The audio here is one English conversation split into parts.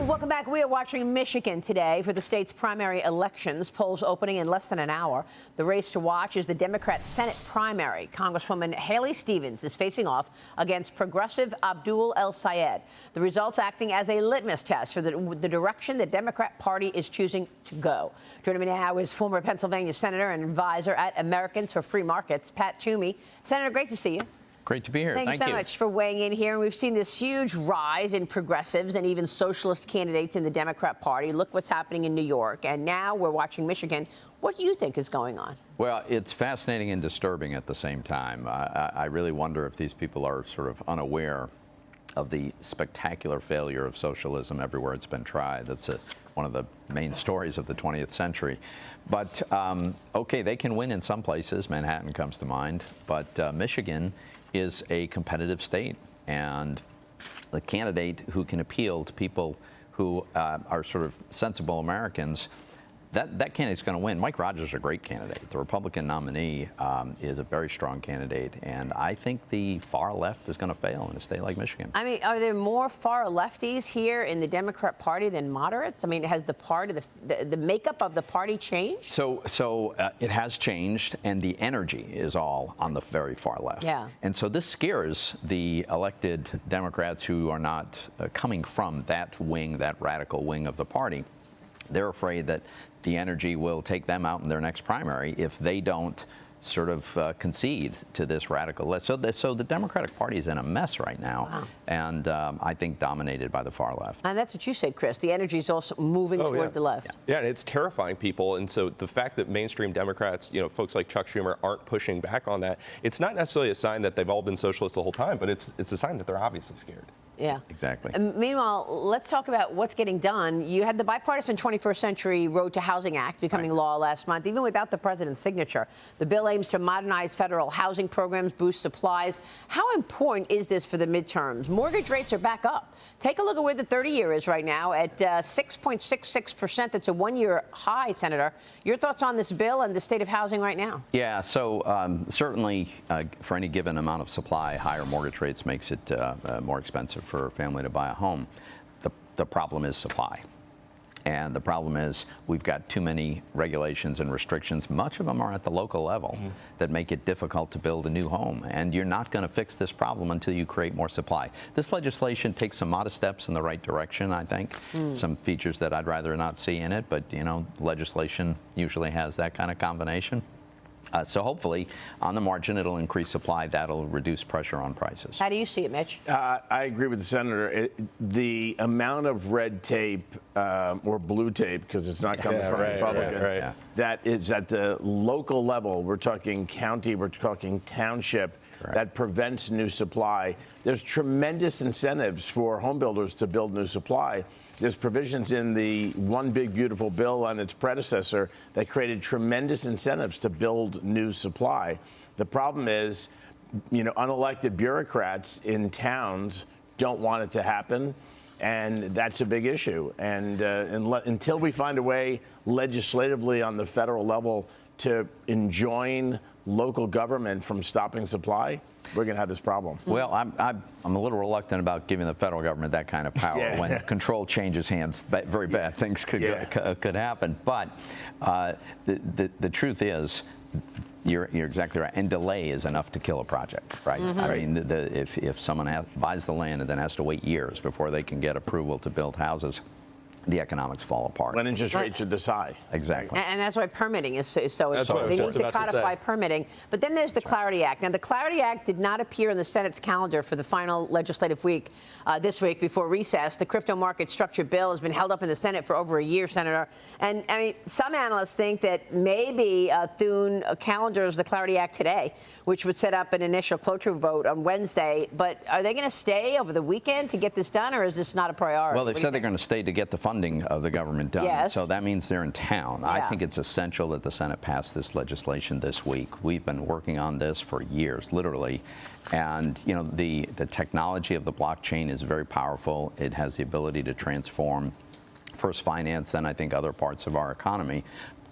Welcome back. We are watching Michigan today for the state's primary elections. Polls opening in less than an hour. The race to watch is the Democrat Senate primary. Congresswoman Haley Stevens is facing off against progressive Abdul El Sayed. The results acting as a litmus test for the direction the Democrat Party is choosing to go. Joining me now is former Pennsylvania Senator and advisor at Americans for Free Markets, Pat Toomey. Senator, great to see you. Great to be here. Thank you so much for weighing in here. We've seen this huge rise in progressives and even socialist candidates in the Democrat Party. Look what's happening in New York. And now we're watching Michigan. What do you think is going on? Well, it's fascinating and disturbing at the same time. I really wonder if these people are sort of unaware of the spectacular failure of socialism everywhere it's been tried. That's one of the main stories of the 20th century. But, okay, they can win in some places. Manhattan comes to mind. But Michigan is a competitive state, and the candidate who can appeal to people who are sort of sensible Americans, that candidate's going to win. Mike Rogers is a great candidate. The Republican nominee is a very strong candidate, and I think the far left is going to fail in a state like Michigan. I mean, are there more far lefties here in the Democrat Party than moderates? I mean, has the party, the makeup of the party changed? So it has changed, and the energy is all on the very far left. Yeah. And so this scares the elected Democrats who are not coming from that wing, that radical wing of the party. They're afraid that the energy will take them out in their next primary if they don't sort of concede to this radical left. So the Democratic Party is in a mess right now, wow. And I think dominated by the far left. And that's what you said, Chris. The energy is also moving toward the left. Yeah, and it's terrifying people. And so the fact that mainstream Democrats, folks like Chuck Schumer aren't pushing back on that, it's not necessarily a sign that they've all been socialists the whole time, but it's a sign that they're obviously scared. Yeah, exactly. And meanwhile, let's talk about what's getting done. You had the bipartisan 21st Century Road to Housing Act becoming law last month, even without the president's signature. The bill aims to modernize federal housing programs, boost supplies. How important is this for the midterms? Mortgage rates are back up. Take a look at where the 30-year is right now at 6.66%. That's a one-year high, Senator. Your thoughts on this bill and the state of housing right now? Yeah, so certainly for any given amount of supply, higher mortgage rates makes it more expensive for a family to buy a home. The problem is supply. And the problem is we've got too many regulations and restrictions. Much of them are at the local level that make it difficult to build a new home. And you're not going to fix this problem until you create more supply. This legislation takes some modest steps in the right direction, I think. Some features that I'd rather not see in it. But, legislation usually has that kind of combination. So hopefully, on the margin, it'll increase supply. That'll reduce pressure on prices. How do you see it, Mitch? I agree with the senator. The amount of red tape or blue tape, because it's not coming from Republicans, that is at the local level. We're talking county, we're talking township. Correct. That prevents new supply. There's tremendous incentives for home builders to build new supply. There's provisions in the One Big Beautiful Bill and its predecessor that created tremendous incentives to build new supply. The problem is, unelected bureaucrats in towns don't want it to happen, and that's a big issue. And until we find a way legislatively on the federal level to enjoin local government from stopping supply, we're going to have this problem. Well, I'm a little reluctant about giving the federal government that kind of power. When control changes hands, very bad things could happen. But the truth is, you're exactly right. And delay is enough to kill a project, right? I mean, if someone buys the land and then has to wait years before they can get approval to build houses, the economics fall apart. When interest rates are this high. Exactly. And that's why permitting is so important. They need to codify permitting. But then there's the Clarity Act. Now, the Clarity Act did not appear in the Senate's calendar for the final legislative week this week before recess. The crypto market structure bill has been held up in the Senate for over a year, Senator. And, I mean, some analysts think that maybe Thune calendars the Clarity Act today, which would set up an initial cloture vote on Wednesday. But are they going to stay over the weekend to get this done, or is this not a priority? Well, they've said they're going to stay to get the funding of the government done. Yes. So that means they're in town. Yeah. I think it's essential that the Senate pass this legislation this week. We've been working on this for years, literally. And, the technology of the blockchain is very powerful. It has the ability to transform first finance and I think other parts of our economy.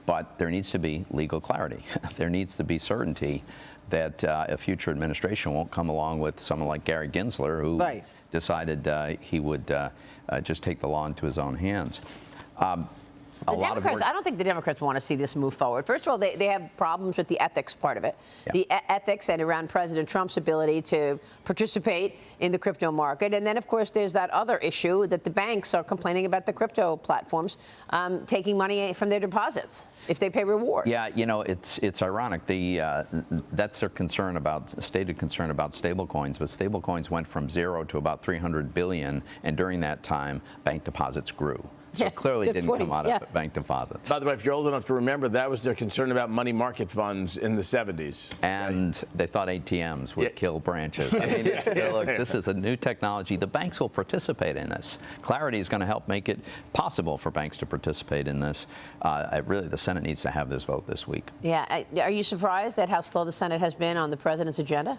But there needs to be legal clarity. There needs to be certainty that a future administration won't come along with someone like Gary Gensler, who decided he would just take the law into his own hands. The Democrats, I don't think the Democrats want to see this move forward. First of all, they have problems with the ethics part of it. Yeah. The ethics and around President Trump's ability to participate in the crypto market. And then, of course, there's that other issue that the banks are complaining about the crypto platforms taking money from their deposits if they pay reward. Yeah, you know, it's ironic. That's their concern about, stated concern about stablecoins. But stablecoins went from 0 to about 300 billion. And during that time, bank deposits grew. So clearly didn't come out of bank deposits. By the way, if you're old enough to remember, that was their concern about money market funds in the 70s. And they thought ATMs would kill branches. I mean, look, this is a new technology. The banks will participate in this. Clarity is going to help make it possible for banks to participate in this. Really, the Senate needs to have this vote this week. Yeah. Are you surprised at how slow the Senate has been on the president's agenda?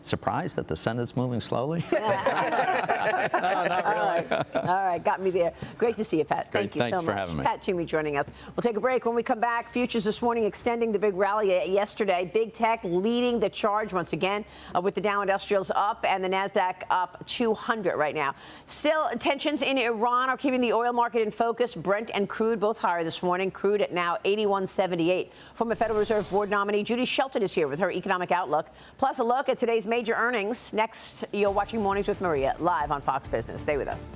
Surprised that the Senate's moving slowly? No, not really. All right, got me there. Great to see you, Pat. Thank you so much. Thanks for having me. Pat Toomey joining us. We'll take a break. When we come back, futures this morning extending the big rally yesterday. Big tech leading the charge once again with the Dow Industrials up and the NASDAQ up 200 right now. Still, tensions in Iran are keeping the oil market in focus. Brent and crude both higher this morning. Crude at now 81.78. Former Federal Reserve Board nominee Judy Shelton is here with her economic outlook. Plus, a look at today's major earnings. Next, you're watching Mornings with Maria live on Fox Business. Stay with us.